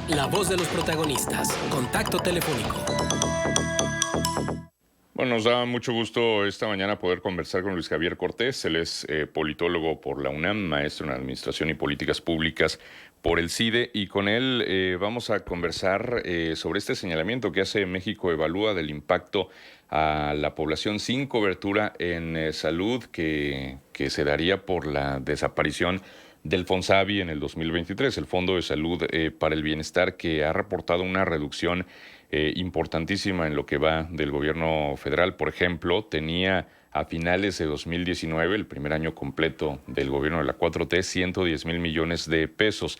La voz de los protagonistas. Contacto telefónico. Bueno, nos da mucho gusto esta mañana poder conversar con Luis Javier Cortés. Él es politólogo por la UNAM, maestro en Administración y Políticas Públicas por el CIDE, y con él vamos a conversar sobre este señalamiento que hace México Evalúa del impacto a la población sin cobertura en salud que se daría por la desaparición del FONSABI en el 2023, el Fondo de Salud para el Bienestar, que ha reportado una reducción importantísima en lo que va del gobierno federal. Por ejemplo, tenía a finales de 2019, el primer año completo del gobierno de la 4T, 110,000 millones de pesos.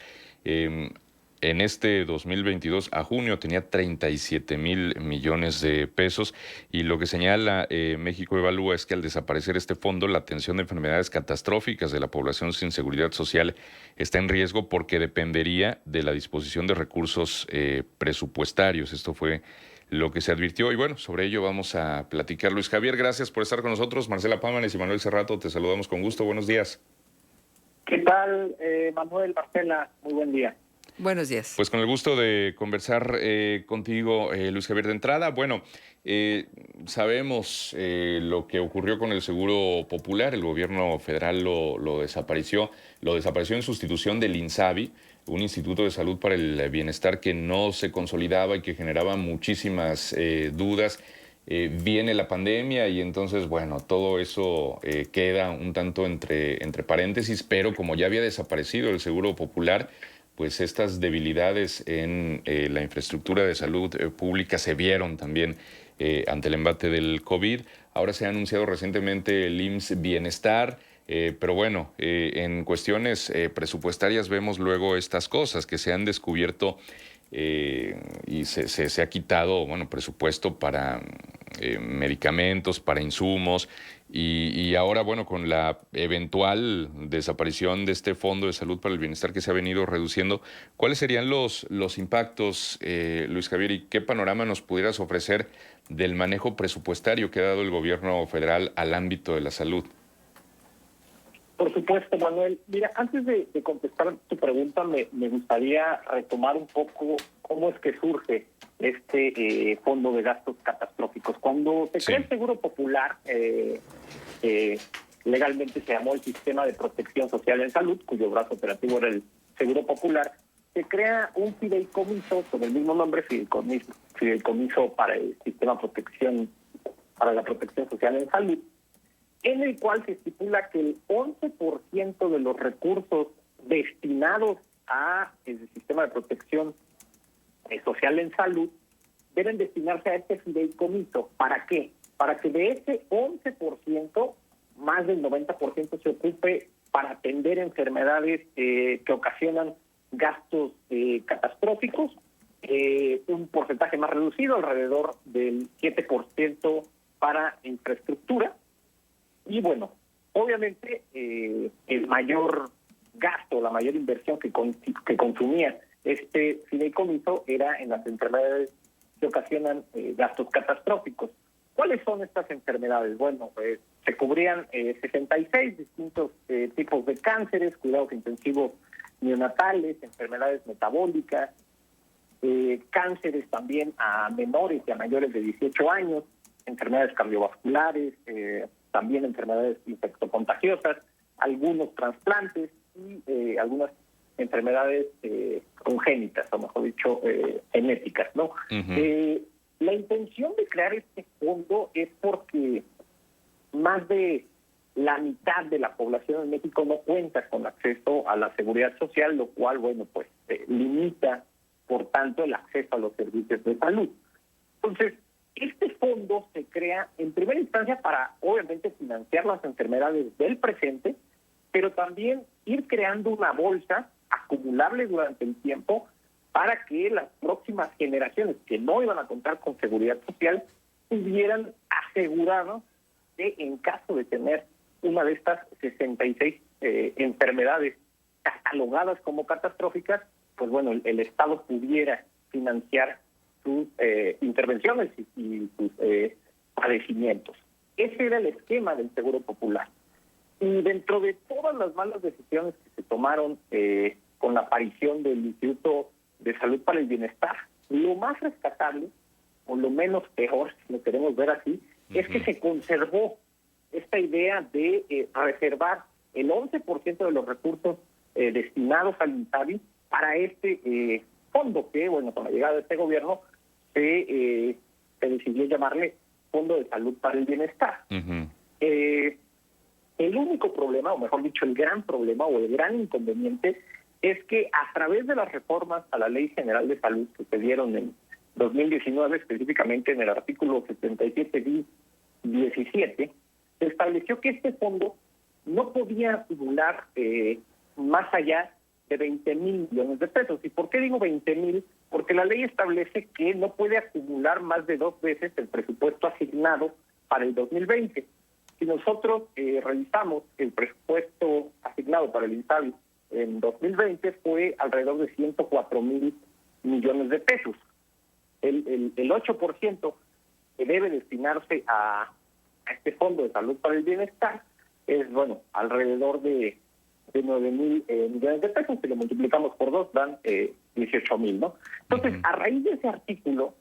En este 2022, a junio, tenía 37,000 millones de pesos, y lo que señala México Evalúa es que al desaparecer este fondo, la atención de enfermedades catastróficas de la población sin seguridad social está en riesgo porque dependería de la disposición de recursos presupuestarios. Esto fue lo que se advirtió, y bueno, sobre ello vamos a platicar. Luis Javier, gracias por estar con nosotros. Marcela Pámanes y Manuel Cerrato, te saludamos con gusto. Buenos días. ¿Qué tal, Manuel, Marcela? Muy buen día. Buenos días. Pues con el gusto de conversar contigo, Luis Javier. De entrada, bueno, sabemos lo que ocurrió con el Seguro Popular. El gobierno federal lo desapareció en sustitución del INSABI, un Instituto de Salud para el Bienestar que no se consolidaba y que generaba muchísimas dudas. Viene la pandemia y entonces, bueno, todo eso queda un tanto entre paréntesis, pero como ya había desaparecido el Seguro Popular, pues estas debilidades en la infraestructura de salud pública se vieron también ante el embate del COVID. Ahora se ha anunciado recientemente el IMSS Bienestar, pero bueno, en cuestiones presupuestarias vemos luego estas cosas que se han descubierto y se ha quitado, bueno, presupuesto para medicamentos, para insumos, y ahora, bueno, con la eventual desaparición de este Fondo de Salud para el Bienestar que se ha venido reduciendo, ¿cuáles serían los impactos, Luis Javier, y qué panorama nos pudieras ofrecer del manejo presupuestario que ha dado el gobierno federal al ámbito de la salud? Por supuesto, Manuel. Mira, antes de contestar tu pregunta, me gustaría retomar un poco cómo es que surge este fondo de gastos catastróficos. Cuando se crea el Seguro Popular, legalmente se llamó el Sistema de Protección Social en Salud, cuyo brazo operativo era el Seguro Popular, se crea un fideicomiso con el mismo nombre, fideicomiso para el Sistema de Protección, para la Protección Social en Salud, en el cual se estipula que el 11% de los recursos destinados a el sistema de protección social en salud deben destinarse a este fideicomiso. ¿Para qué? Para que de ese 11%, más del 90% se ocupe para atender enfermedades que ocasionan gastos catastróficos, un porcentaje más reducido, alrededor del 7% para infraestructura. Y bueno, obviamente el mayor gasto, la mayor inversión que consumía este fideicomiso era en las enfermedades que ocasionan gastos catastróficos. ¿Cuáles son estas enfermedades? Bueno, se cubrían 66 distintos tipos de cánceres, cuidados intensivos neonatales, enfermedades metabólicas, cánceres también a menores y a mayores de 18 años, enfermedades cardiovasculares, también enfermedades infectocontagiosas, algunos trasplantes y algunas enfermedades congénitas, o mejor dicho, genéticas, ¿no? La intención de crear este fondo es porque más de la mitad de la población en México no cuenta con acceso a la seguridad social, lo cual, bueno, pues limita, por tanto, el acceso a los servicios de salud. Entonces, este fondo se crea en primera instancia para, obviamente, financiar las enfermedades del presente, pero también ir creando una bolsa acumulable durante el tiempo para que las próximas generaciones que no iban a contar con seguridad social tuvieran asegurado que en caso de tener una de estas 66 enfermedades catalogadas como catastróficas, pues bueno, el Estado pudiera financiar sus intervenciones y sus padecimientos. Ese era el esquema del Seguro Popular. Y dentro de todas las malas decisiones que se tomaron con la aparición del Instituto de salud para el bienestar. Lo más rescatable, o lo menos peor, si lo queremos ver así, es que se conservó esta idea de reservar el 11% de los recursos destinados al INSABI para este fondo que, bueno, con la llegada de este gobierno se decidió llamarle Fondo de Salud para el Bienestar. El único problema, o mejor dicho, el gran problema o el gran inconveniente es que a través de las reformas a la Ley General de Salud que se dieron en 2019, específicamente en el artículo 77-17, se estableció que este fondo no podía acumular más allá de 20,000 millones de pesos. ¿Y por qué digo 20,000? Porque la ley establece que no puede acumular más de 2 veces el presupuesto asignado para el 2020. Si nosotros revisamos el presupuesto asignado para el INSABI en 2020 fue alrededor de 104,000 millones de pesos. El 8% que debe destinarse a este Fondo de Salud para el Bienestar es, bueno, alrededor de 9,000 millones de pesos. Si lo multiplicamos por 2 dan 18,000, ¿no? Entonces, a raíz de ese artículo,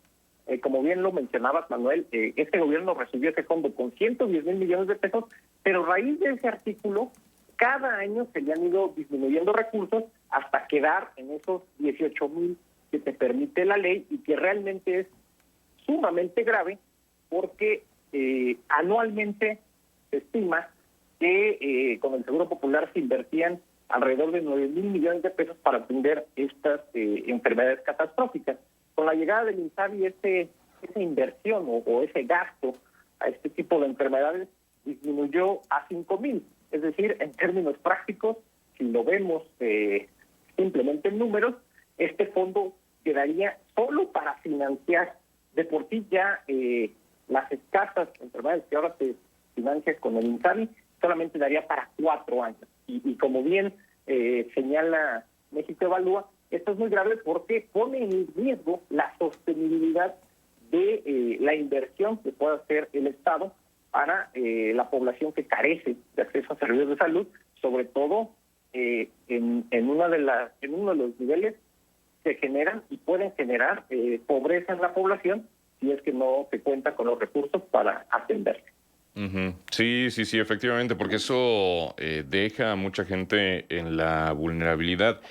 como bien lo mencionabas, Manuel, este gobierno recibió ese fondo con 110,000 millones de pesos, pero a raíz de ese artículo, cada año se le han ido disminuyendo recursos hasta quedar en esos 18,000 que te permite la ley y que realmente es sumamente grave porque anualmente se estima que con el Seguro Popular se invertían alrededor de 9,000 millones de pesos para atender estas enfermedades catastróficas. Con la llegada del INSABI, esa inversión o ese gasto a este tipo de enfermedades disminuyó a 5,000. Es decir, en términos prácticos, si lo vemos simplemente en números, este fondo quedaría solo para financiar de por sí ya las escasas enfermedades que ahora se financian con el INSABI, solamente daría para 4 años. Y como bien señala México Evalúa, esto es muy grave porque pone en riesgo la sostenibilidad de la inversión que pueda hacer el Estado para la población que carece de acceso a servicios de salud, sobre todo en uno de los niveles que generan y pueden generar pobreza en la población si es que no se cuenta con los recursos para atenderse. Sí, efectivamente, porque eso deja a mucha gente en la vulnerabilidad.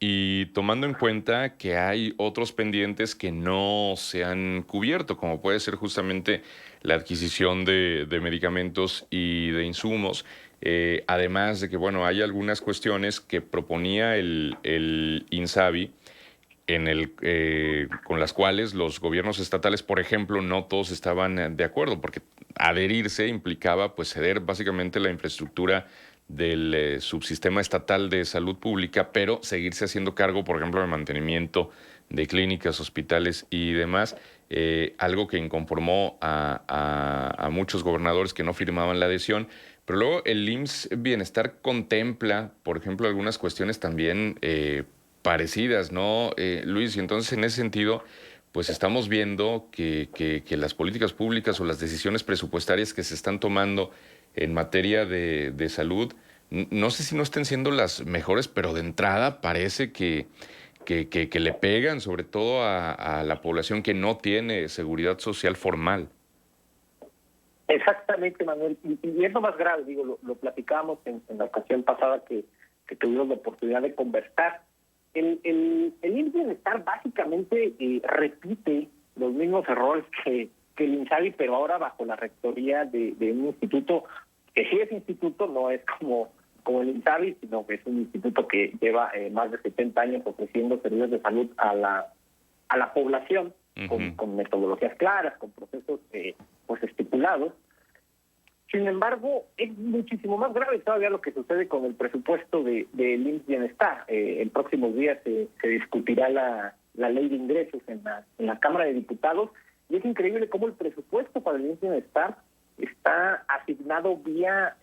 Y tomando en cuenta que hay otros pendientes que no se han cubierto, como puede ser justamente la adquisición de medicamentos y de insumos, además de que, bueno, hay algunas cuestiones que proponía el INSABI con las cuales los gobiernos estatales, por ejemplo, no todos estaban de acuerdo, porque adherirse implicaba pues ceder básicamente la infraestructura del subsistema estatal de salud pública, pero seguirse haciendo cargo, por ejemplo, del mantenimiento de clínicas, hospitales y demás, algo que inconformó a muchos gobernadores que no firmaban la adhesión. Pero luego el IMSS Bienestar contempla, por ejemplo, algunas cuestiones también parecidas, ¿no, Luis? Y entonces, en ese sentido, pues estamos viendo que las políticas públicas o las decisiones presupuestarias que se están tomando en materia de salud, no sé si no estén siendo las mejores, pero de entrada parece que le pegan sobre todo a la población que no tiene seguridad social formal. Exactamente, Manuel. Y es lo más grave, digo, lo platicamos en la ocasión pasada que tuvimos la oportunidad de conversar. El IMSS Bienestar básicamente repite los mismos errores que el INSABI, pero ahora bajo la rectoría de un instituto que sí es instituto, no es como el INSABI, sino que es un instituto que lleva más de 70 años ofreciendo servicios de salud a la población, con metodologías claras, con procesos pues estipulados. Sin embargo, es muchísimo más grave todavía lo que sucede con el presupuesto del IMSS Bienestar. En próximos días se discutirá la ley de ingresos en la Cámara de Diputados, y es increíble cómo el presupuesto para el IMSS Bienestar está asignado vía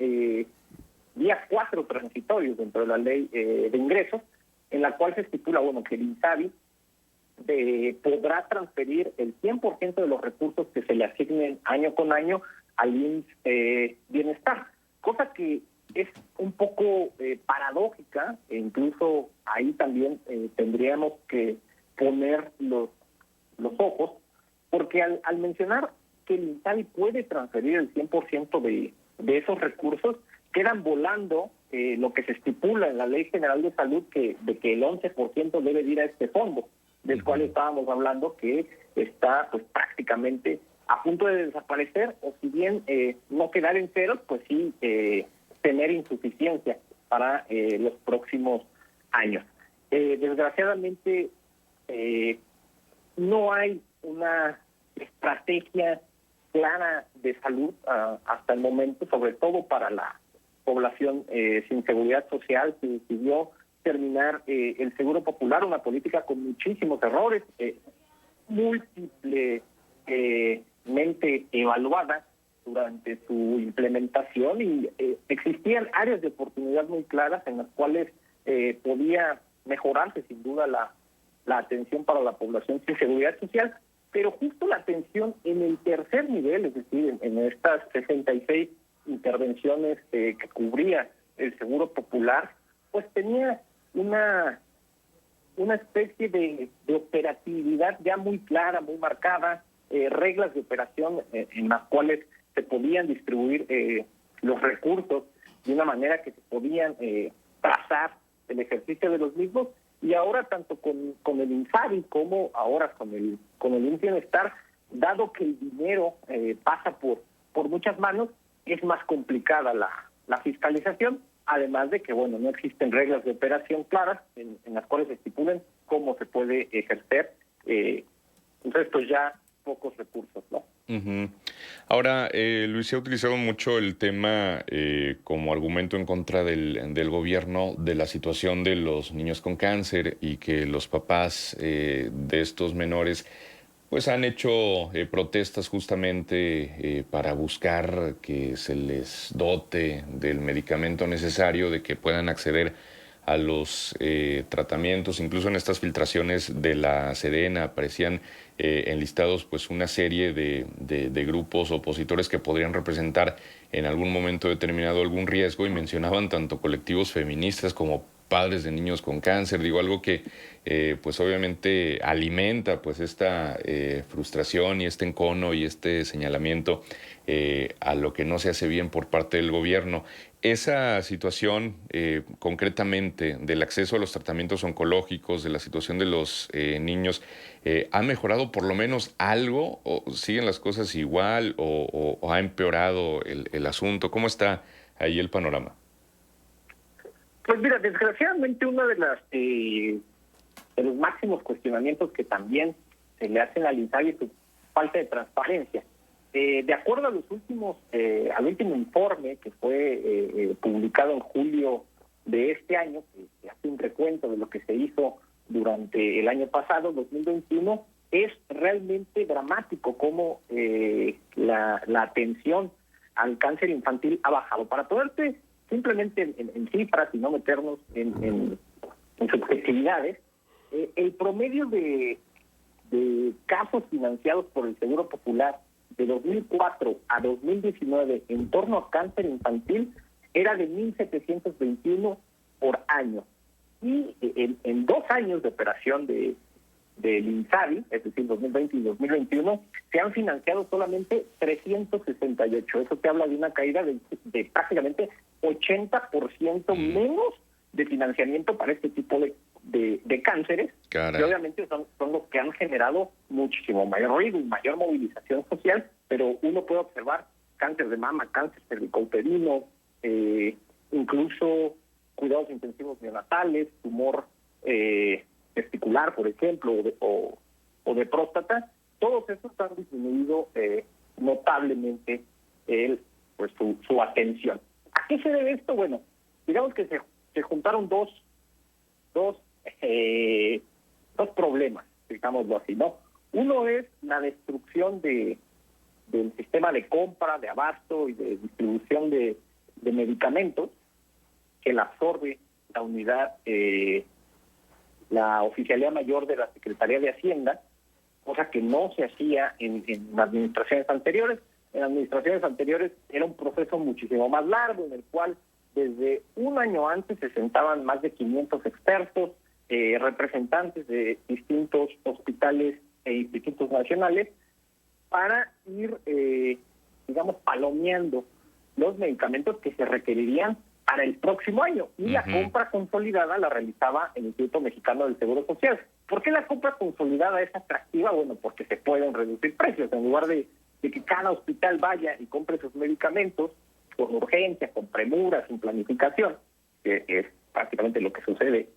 4 transitorios dentro de la ley de ingresos, en la cual se estipula, bueno, que el INSABI podrá transferir el 100% de los recursos que se le asignen año con año al IMSS Bienestar, cosa que es un poco paradójica, e incluso ahí también tendríamos que poner los ojos, porque al mencionar que el INSABI puede transferir el 100% de esos recursos, quedan volando lo que se estipula en la Ley General de Salud, de que el 11% debe ir a este fondo, del cual estábamos hablando, que está pues prácticamente a punto de desaparecer, o si bien no quedar en ceros, pues sí tener insuficiencia para los próximos años. Desgraciadamente no hay una estrategia clara de salud hasta el momento, sobre todo para la población sin seguridad social. Se decidió terminar el Seguro Popular, una política con muchísimos errores, múltiplemente evaluada durante su implementación, y existían áreas de oportunidad muy claras en las cuales podía mejorarse sin duda la atención para la población sin seguridad social, pero justo la atención en el tercer nivel, es decir, en estas 66 intervenciones que cubría el Seguro Popular, pues tenía una especie de operatividad ya muy clara, muy marcada, reglas de operación en las cuales se podían distribuir los recursos de una manera que se podían trazar el ejercicio de los mismos, y ahora tanto con el INSABI como ahora con el IMSS Bienestar, dado que el dinero pasa por muchas manos, es más complicada la fiscalización, además de que bueno, no existen reglas de operación claras en las cuales se estipulen cómo se puede ejercer, entonces pues ya pocos recursos, ¿no? Ahora, Luis, se ha utilizado mucho el tema como argumento en contra del gobierno de la situación de los niños con cáncer, y que los papás de estos menores pues han hecho protestas justamente para buscar que se les dote del medicamento necesario, de que puedan acceder a los tratamientos. Incluso en estas filtraciones de la Sedena aparecían enlistados pues una serie de grupos opositores que podrían representar en algún momento determinado algún riesgo, y mencionaban tanto colectivos feministas como padres de niños con cáncer. Digo, algo que pues obviamente alimenta pues esta frustración y este encono y este señalamiento a lo que no se hace bien por parte del gobierno. Esa situación concretamente del acceso a los tratamientos oncológicos, de la situación de los niños, ¿ha mejorado por lo menos algo, o siguen las cosas igual, o ha empeorado el asunto? ¿Cómo está ahí el panorama? Pues mira, desgraciadamente uno de los máximos cuestionamientos que también se le hacen al INSABI es su falta de transparencia. De acuerdo a los al último informe que fue publicado en julio de este año, que hace un recuento de lo que se hizo durante el año pasado, 2021, es realmente dramático cómo la atención al cáncer infantil ha bajado. Para poderte simplemente en cifras y no meternos en subjetividades, el promedio de casos financiados por el Seguro Popular de 2004 a 2019 en torno a cáncer infantil era de 1.721 por año. Y en 2 años de operación del INSABI, es decir, 2020 y 2021, se han financiado solamente 368. Eso te habla de una caída de prácticamente 80% menos de financiamiento para este tipo de cánceres. Caray. Que obviamente son los que han generado muchísimo mayor ruido y mayor movilización social, pero uno puede observar cáncer de mama, cáncer cervicouterino, incluso cuidados intensivos neonatales, tumor testicular, por ejemplo, o de próstata. Todos estos han disminuido notablemente su atención. ¿A qué se debe esto? Bueno, digamos que se juntaron dos problemas, digámoslo así, ¿no? Uno es la destrucción del sistema de compra, de abasto y de distribución de medicamentos, que la absorbe la unidad, la Oficialía Mayor de la Secretaría de Hacienda, cosa que no se hacía en administraciones anteriores. En administraciones anteriores era un proceso muchísimo más largo, en el cual desde un año antes se sentaban más de 500 expertos, representantes de distintos hospitales e institutos nacionales para ir, digamos, palomeando los medicamentos que se requerirían para el próximo año. Y la compra consolidada la realizaba el Instituto Mexicano del Seguro Social. ¿Por qué la compra consolidada es atractiva? Bueno, porque se pueden reducir precios. En lugar de que cada hospital vaya y compre sus medicamentos con urgencia, con premura, sin planificación, que es prácticamente lo que sucede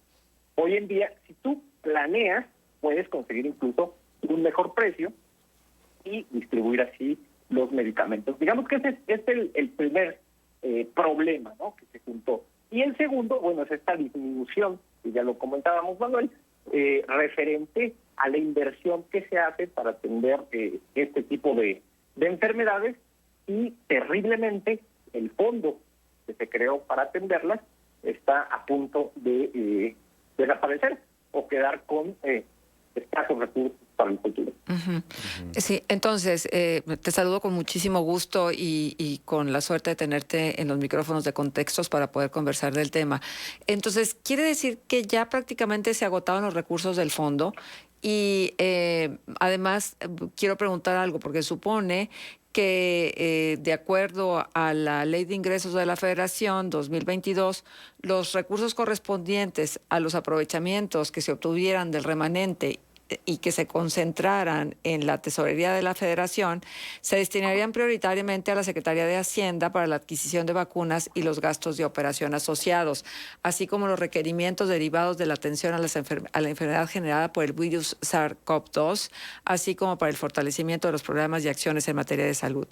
hoy en día, si tú planeas, puedes conseguir incluso un mejor precio y distribuir así los medicamentos. Digamos que ese es el primer problema, ¿no?, que se juntó. Y el segundo, bueno, es esta disminución, que ya lo comentábamos, Manuel, referente a la inversión que se hace para atender este tipo de enfermedades, y terriblemente el fondo que se creó para atenderlas está a punto de desaparecer o quedar con escasos recursos para el futuro. Sí, entonces te saludo con muchísimo gusto y con la suerte de tenerte en los micrófonos de Contextos para poder conversar del tema. Entonces, quiere decir que ya prácticamente se agotaron los recursos del fondo y además quiero preguntar algo, porque supone que de acuerdo a la Ley de Ingresos de la Federación 2022, los recursos correspondientes a los aprovechamientos que se obtuvieran del remanente y que se concentraran en la tesorería de la Federación, se destinarían prioritariamente a la Secretaría de Hacienda para la adquisición de vacunas y los gastos de operación asociados, así como los requerimientos derivados de la atención a la enfermedad generada por el virus SARS-CoV-2, así como para el fortalecimiento de los programas y acciones en materia de salud.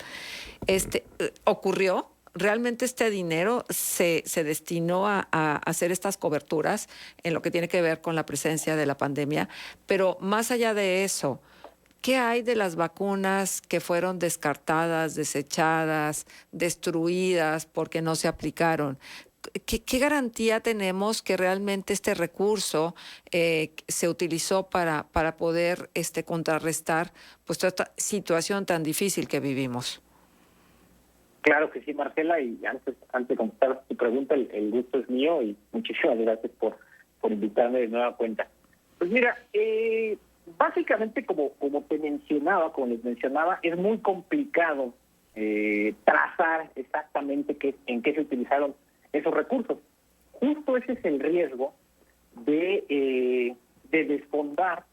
¿Ocurrió? ¿Realmente este dinero se destinó a hacer estas coberturas en lo que tiene que ver con la presencia de la pandemia? Pero más allá de eso, ¿qué hay de las vacunas que fueron descartadas, desechadas, destruidas porque no se aplicaron? ¿Qué garantía tenemos que realmente este recurso se utilizó para poder contrarrestar pues toda esta situación tan difícil que vivimos? Claro que sí, Marcela, y antes de contestar tu pregunta, el gusto es mío y muchísimas gracias por invitarme de nueva cuenta. Pues mira, básicamente como les mencionaba, es muy complicado trazar exactamente en qué se utilizaron esos recursos. Justo ese es el riesgo de desfondar,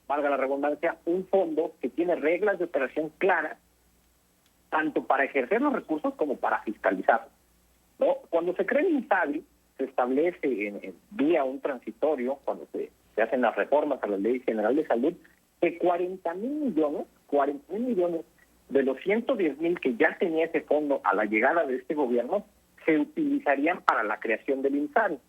valga la redundancia, un fondo que tiene reglas de operación claras, tanto para ejercer los recursos como para fiscalizarlos, ¿no? Cuando se crea el INSABI, se establece vía un transitorio, cuando se hacen las reformas a la Ley General de Salud, que 40,000 millones de los 110,000 que ya tenía ese fondo a la llegada de este gobierno, se utilizarían para la creación del INSABI.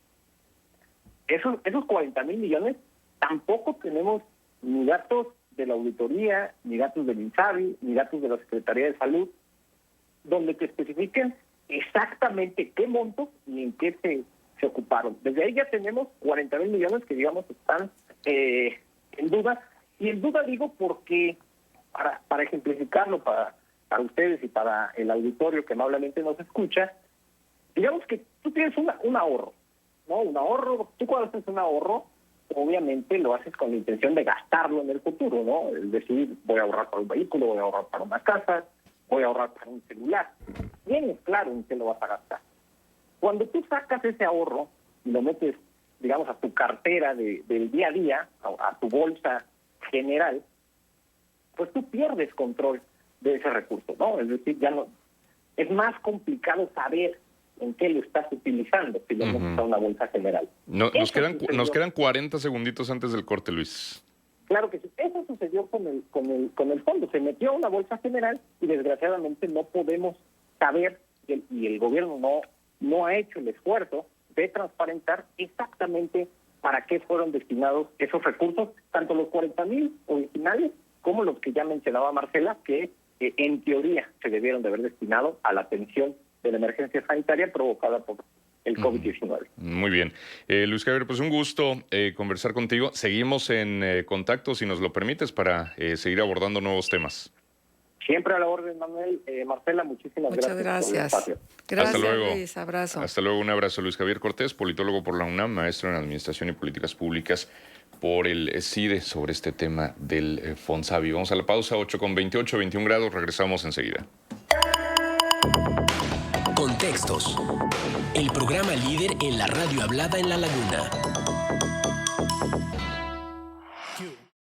Esos 40,000 millones tampoco tenemos ni datos de la auditoría, ni datos del INSABI, ni datos de la Secretaría de Salud, donde te especifiquen exactamente qué montos y en qué se ocuparon. Desde ahí ya tenemos 40,000 millones que, digamos, están en duda. Y en duda digo porque, para ejemplificarlo para ustedes y para el auditorio que amablemente nos escucha, digamos que tú tienes un ahorro, ¿no? Un ahorro, tú cuando haces un ahorro, obviamente lo haces con la intención de gastarlo en el futuro, ¿no? Es decir, voy a ahorrar para un vehículo, voy a ahorrar para una casa, voy a ahorrar para un celular. Tienes claro en qué lo vas a gastar. Cuando tú sacas ese ahorro y lo metes, digamos, a tu cartera del día a día, a tu bolsa general, pues tú pierdes control de ese recurso, ¿no? Es decir, ya no es más complicado saber en qué lo estás utilizando si lo metes a una bolsa general. No, nos quedan 40 segunditos antes del corte, Luis. Claro que sí. Eso sucedió con el fondo. Se metió a una bolsa general y desgraciadamente no podemos saber, y el gobierno no ha hecho el esfuerzo de transparentar exactamente para qué fueron destinados esos recursos, tanto los 40,000 originales como los que ya mencionaba Marcela, que en teoría se debieron de haber destinado a la atención de la emergencia sanitaria provocada por el COVID-19. Muy bien. Luis Javier, pues un gusto conversar contigo. Seguimos en contacto, si nos lo permites, para seguir abordando nuevos temas. Siempre a la orden, Manuel. Marcela, muchísimas Muchas gracias por el gracias. espacio. Gracias, Hasta luego. Luis. Abrazo. Hasta luego, un abrazo. Luis Javier Cortés, politólogo por la UNAM, maestro en Administración y Políticas Públicas por el CIDE sobre este tema del Fonsavi. Vamos a la pausa, 8:28, 21 grados, regresamos enseguida. Contextos. El programa líder en la radio hablada en La Laguna.